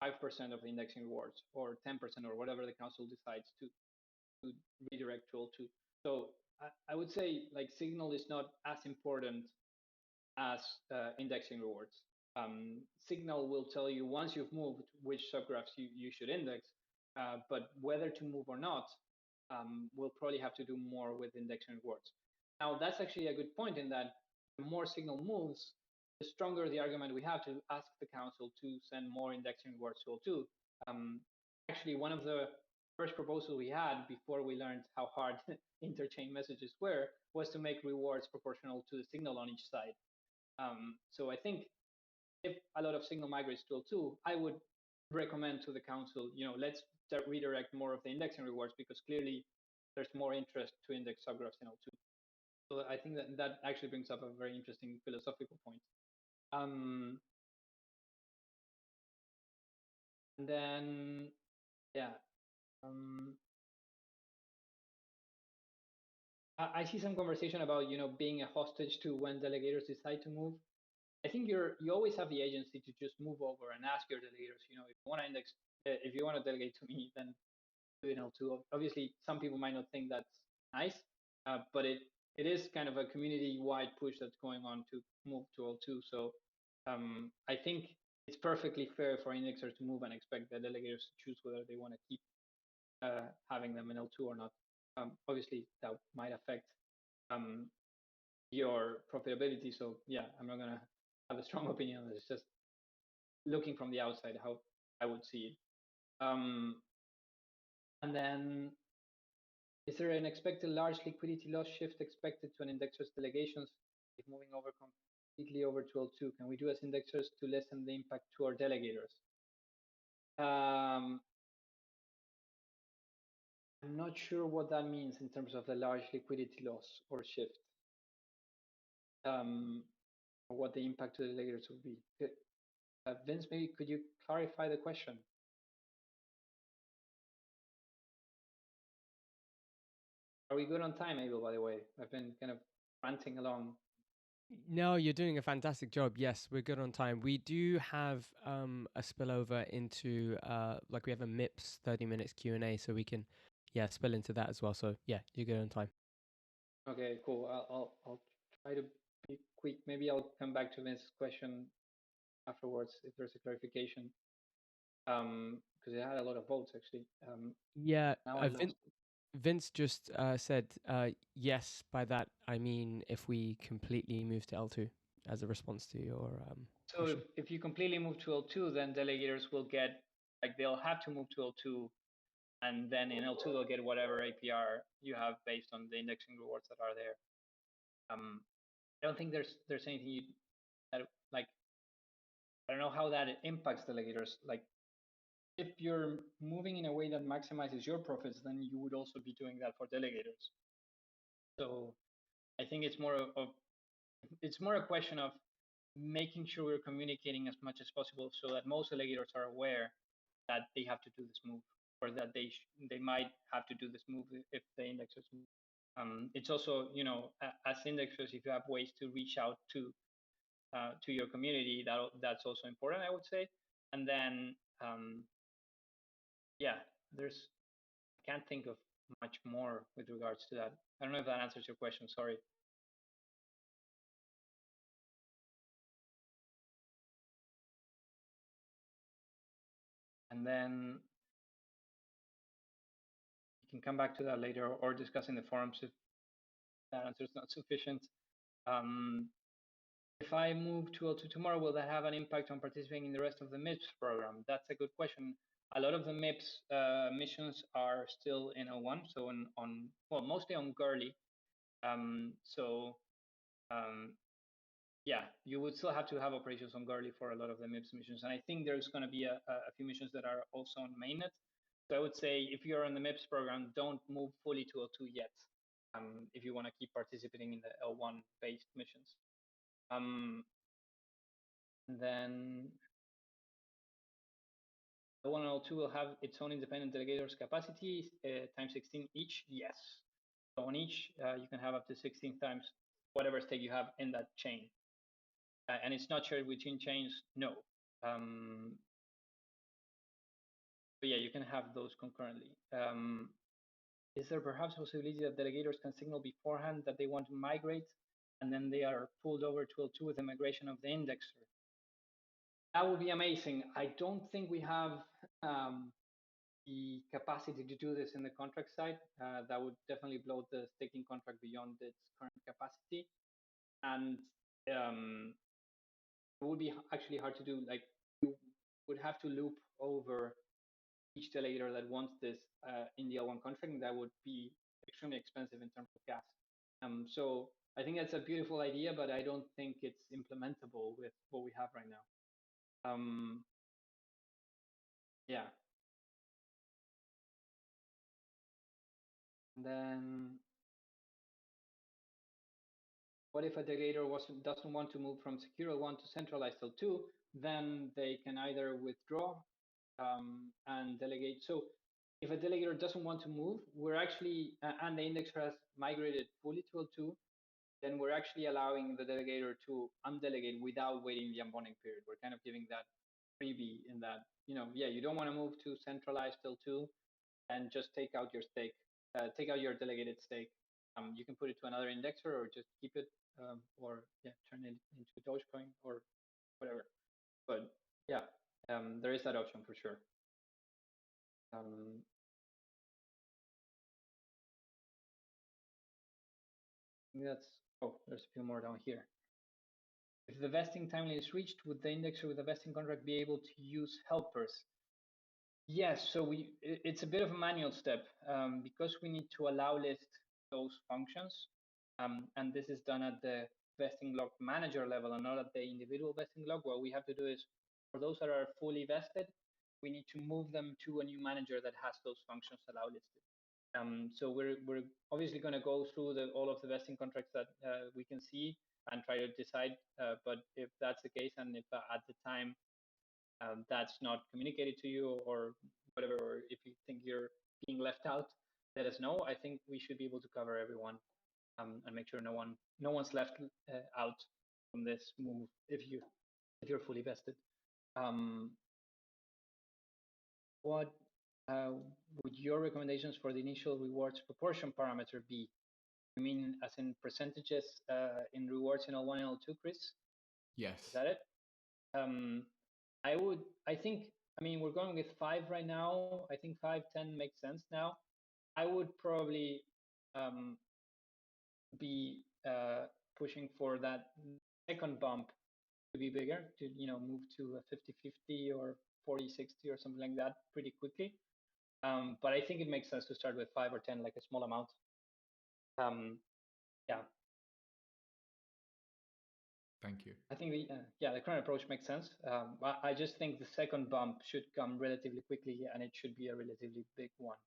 5% of the indexing rewards or 10% or whatever the council decides to redirect to L2. So I would say like signal is not as important as indexing rewards. Signal will tell you once you've moved which subgraphs you should index, but whether to move or not, we'll probably have to do more with indexing rewards. Now, that's actually a good point in that the more signal moves, the stronger the argument we have to ask the council to send more indexing rewards to L2. Actually, one of the first proposals we had before we learned how hard interchain messages were was to make rewards proportional to the signal on each side. So I think if a lot of signal migrates to L2, I would recommend to the council, let's redirect more of the indexing rewards because clearly there's more interest to index subgraphs in L2. So I think that actually brings up a very interesting philosophical point. And then, yeah. I see some conversation about, being a hostage to when delegators decide to move. I think you always have the agency to just move over and ask your delegators, if you want to index, if you want to delegate to me, then do it in L2. Obviously, some people might not think that's nice, but it is kind of a community-wide push that's going on to move to L2. So I think it's perfectly fair for indexers to move and expect the delegators to choose whether they want to keep having them in L2 or not. Obviously, that might affect your profitability. So yeah, I'm not gonna have a strong opinion on this. Just looking from the outside, how I would see it. And then, is there an expected large liquidity loss shift expected to an indexer's delegations if moving over completely over to L2? Can we do as indexers to lessen the impact to our delegators? I'm not sure what that means in terms of the large liquidity loss or shift. Or what the impact to the delegators would be. Vince, maybe could you clarify the question? Are we good on time, Abel, by the way? I've been kind of ranting along. No, you're doing a fantastic job. Yes, we're good on time. We do have a spillover into like we have a MIPS 30 minutes Q&A, so we can spill into that as well. So yeah, you're good on time. Okay, cool. I'll try to be quick. Maybe I'll come back to Vince's question afterwards if there's a clarification. Because it had a lot of votes actually. Yeah, Vince just said yes. By that I mean if we completely move to L2 as a response to your So if you completely move to L2, then delegators will get, like, they'll have to move to L2, and then in L2 they'll get whatever APR you have based on the indexing rewards that are there. I don't think there's anything that, like, I don't know how that impacts delegators. Like, if you're moving in a way that maximizes your profits, then you would also be doing that for delegators. So I think it's more a question of making sure we're communicating as much as possible so that most delegators are aware that they have to do this move, or that they might have to do this move if the indexers move. It's also, as indexers, if you have ways to reach out to your community, that's also important, I would say. And then yeah, I can't think of much more with regards to that. I don't know if that answers your question. Sorry. And then you can come back to that later or discuss in the forums if that answer is not sufficient. If I move to L2 tomorrow, will that have an impact on participating in the rest of the MIPS program? That's a good question. A lot of the MIPS missions are still in L1, so well, mostly on 𝗀𝗪. Yeah, you would still have to have operations on 𝗀𝗪 for a lot of the MIPS missions. And I think there's going to be a few missions that are also on mainnet. So I would say if you're on the MIPS program, don't move fully to L2 yet, if you want to keep participating in the L1 based missions. Then L1 and L2 will have its own independent delegators capacity times 16 each. Yes. So on each, you can have up to 16 times whatever stake you have in that chain. And it's not shared between chains, no. But yeah, you can have those concurrently. is there perhaps a possibility that delegators can signal beforehand that they want to migrate, and then they are pulled over to L2 with the migration of the indexer? That would be amazing. I don't think we have the capacity to do this in the contract side. That would definitely blow the staking contract beyond its current capacity. And it would be actually hard to do. Like, you would have to loop over each delegator that wants this in the L1 contract, and that would be extremely expensive in terms of gas. So I think that's a beautiful idea, but I don't think it's implementable with what we have right now. Yeah. And then what if a delegator doesn't want to move from secure L1 to centralized L2? Then they can either withdraw and delegate. So if a delegator doesn't want to move, we're actually, and the indexer has migrated fully to L2, then we're actually allowing the delegator to undelegate without waiting the unbonding period. We're kind of giving that freebie in that, yeah, you don't want to move to centralized L2 and just take out your stake, take out your delegated stake. You can put it to another indexer or just keep it, or yeah, turn it into Dogecoin or whatever. But yeah, there is that option for sure. That's, oh, there's a few more down here. If the vesting timeline is reached, would the indexer with the vesting contract be able to use helpers? Yes, so it's a bit of a manual step because we need to allow list those functions, and this is done at the vesting lock manager level and not at the individual vesting lock. What we have to do is, for those that are fully vested, we need to move them to a new manager that has those functions allow listed. So we're obviously going to go through all of the vesting contracts that we can see and try to decide. But if that's the case, and if at the time that's not communicated to you or whatever, or if you think you're being left out, let us know. I think we should be able to cover everyone and make sure no one's left out from this move if you're fully vested. What would your recommendations for the initial rewards proportion parameter be? I mean, as in percentages in rewards in L1 and L2, Chris? Yes. Is that it? I think, I mean, we're going with 5 right now. I think 5, 10 makes sense now. I would probably be pushing for that second bump to be bigger, to move to a 50-50 or 40-60 or something like that pretty quickly. But I think it makes sense to start with 5 or 10, like a small amount. Yeah. Thank you. I think the current approach makes sense. I just think the second bump should come relatively quickly, and it should be a relatively big one,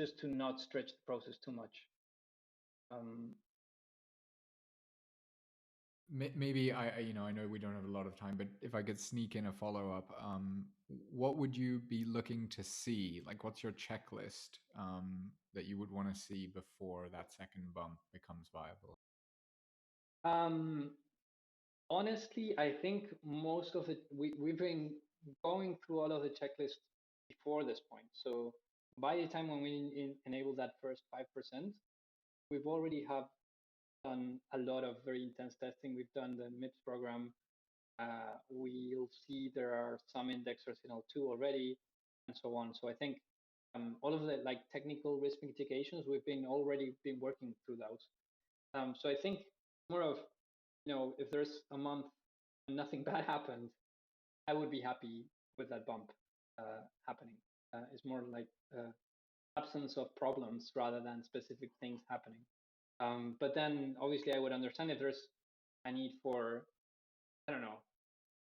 just to not stretch the process too much. Maybe I know we don't have a lot of time, but if I could sneak in a follow-up, what would you be looking to see? Like, what's your checklist that you would want to see before that second bump becomes viable? Honestly, I think most of it, we've been going through all of the checklists before this point. So by the time when we enable that first 5%, we've already have done a lot of very intense testing. We've done the MIPS program. We'll see there are some indexers in L2 already, and so on. So I think all of the technical risk mitigations, we've already been working through those. So I think more of, if there's a month and nothing bad happened, I would be happy with that bump happening. It's more like absence of problems rather than specific things happening. But then obviously I would understand if there's a need for, I don't know,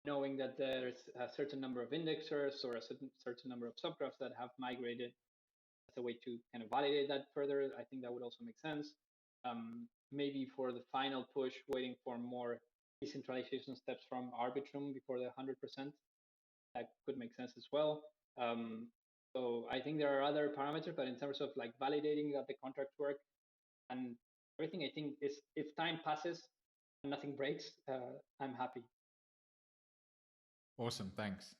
knowing that there's a certain number of indexers or a certain number of subgraphs that have migrated as a way to kind of validate that further. I think that would also make sense. Maybe for the final push, waiting for more decentralization steps from Arbitrum before the 100%, that could make sense as well. So I think there are other parameters, but in terms of validating that the contracts work and everything, I think is, if time passes and nothing breaks, I'm happy. Awesome, thanks.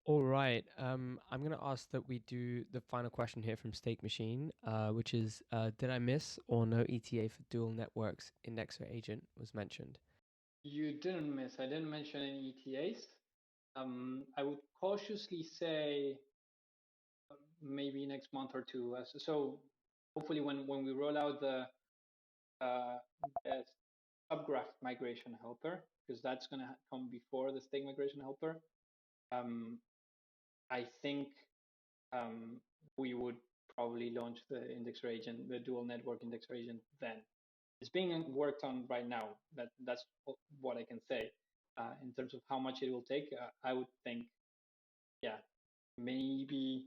All right. I'm going to ask that we do the final question here from Steak Machine, which is, did I miss or no ETA for dual networks indexer agent was mentioned? You didn't miss. I didn't mention any ETAs. I would cautiously say maybe next month or two. So hopefully when we roll out the subgraph migration helper, because that's going to come before the stake migration helper, I think we would probably launch the indexer agent, the dual network indexer agent then. It's being worked on right now. That's what I can say. In terms of how much it will take, I would think, yeah, maybe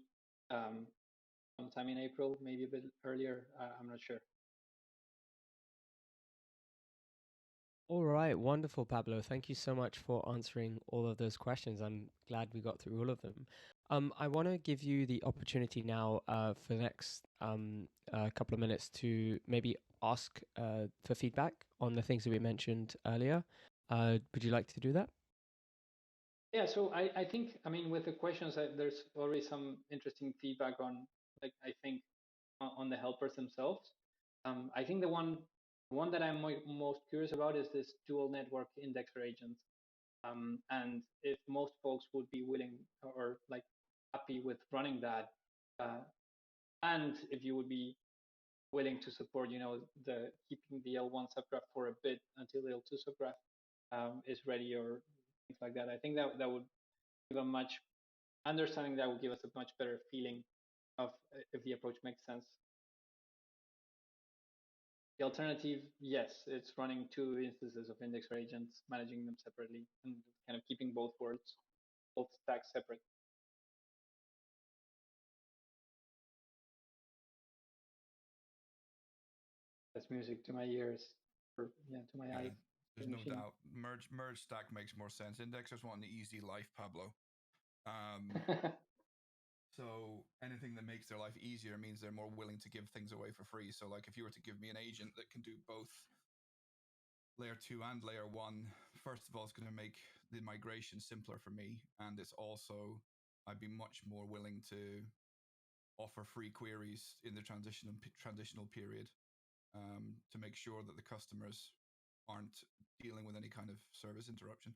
sometime in April, maybe a bit earlier. I'm not sure. All right, wonderful, Pablo. Thank you so much for answering all of those questions. I'm glad we got through all of them. I want to give you the opportunity now for the next couple of minutes to maybe ask for feedback on the things that we mentioned earlier. Would you like to do that? Yeah, so I think, I mean, with the questions, there's already some interesting feedback on, like, I think on the helpers themselves. I think the one that I'm most curious about is this dual network indexer agent. And if most folks would be willing or like happy with running that, and if you would be willing to support, the keeping the L1 subgraph for a bit until the L2 subgraph is ready or things like that. I think that would give a much understanding that would give us a much better feeling of if the approach makes sense. The alternative, yes, it's running two instances of indexer agents, managing them separately, and kind of keeping both worlds, both stacks separate. That's music to my ears, or yeah, to my eyes. There's no doubt. Merge stack makes more sense. Indexers want the easy life, Pablo. So anything that makes their life easier means they're more willing to give things away for free. So like if you were to give me an agent that can do both layer 2 and layer 1, first of all, it's going to make the migration simpler for me. And it's also, I'd be much more willing to offer free queries in the transitional period to make sure that the customers aren't dealing with any kind of service interruption.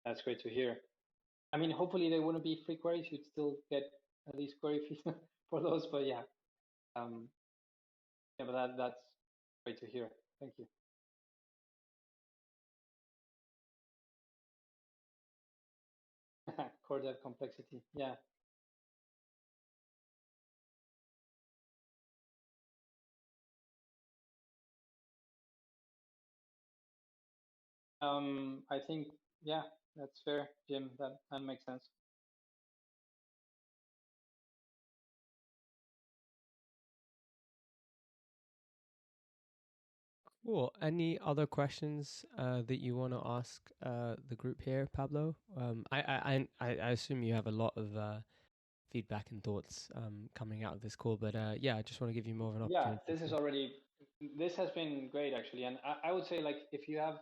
That's great to hear. I mean, hopefully they wouldn't be free queries. You'd still get at least query fees for those, but yeah. Yeah, but that's great to hear. Thank you. Core dev complexity. Yeah. I think, yeah, that's fair, Jim. That makes sense. Cool. Any other questions that you want to ask the group here, Pablo? I assume you have a lot of feedback and thoughts coming out of this call, but yeah, I just want to give you more of an opportunity. Yeah, this has been great actually, and I would say, like, if you have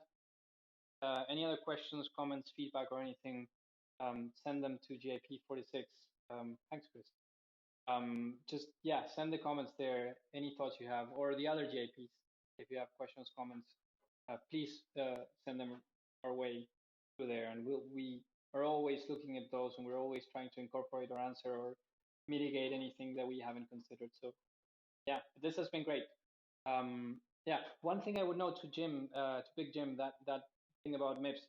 any other questions, comments, feedback, or anything, send them to GIP46. Thanks, Chris. Just, yeah, send the comments there, any thoughts you have, or the other GIPs. If you have questions, comments, please send them our way through there, and we are always looking at those, and we're always trying to incorporate or answer or mitigate anything that we haven't considered. So yeah, this has been great. Yeah, one thing I would note to Jim, to Big Jim, that thing about MIPS,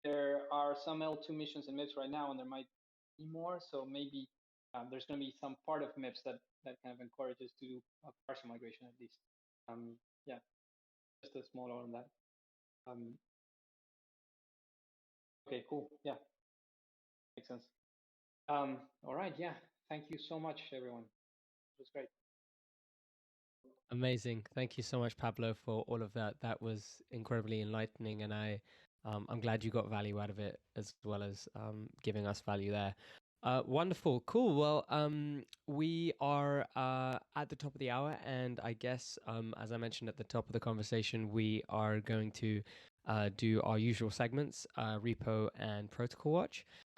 there are some L2 missions in MIPS right now, and there might be more. So maybe there's going to be some part of MIPS that kind of encourages to do a partial migration at least. Yeah, just a small note on that. Okay, cool. Yeah, makes sense. All right. Yeah, thank you so much, everyone. It was great. Amazing. Thank you so much, Pablo, for all of that. That was incredibly enlightening, and I'm glad you got value out of it as well as giving us value there. Wonderful. Cool. Well, we are at the top of the hour, and I guess, as I mentioned at the top of the conversation, we are going to do our usual segments, Repo and Protocol Watch.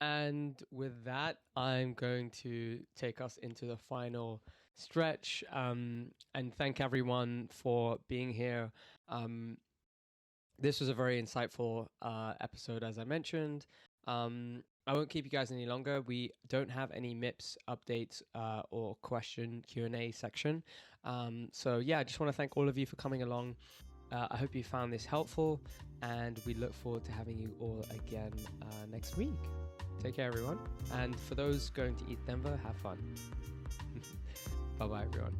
And with that, I'm going to take us into the final stretch, and thank everyone for being here. This was a very insightful episode, as I mentioned. I won't keep you guys any longer. We don't have any MIPS updates or question Q&A section. So yeah, I just want to thank all of you for coming along. I hope you found this helpful, and we look forward to having you all again next week. Take care, everyone. And for those going to eat Denver, have fun. Bye-bye, everyone.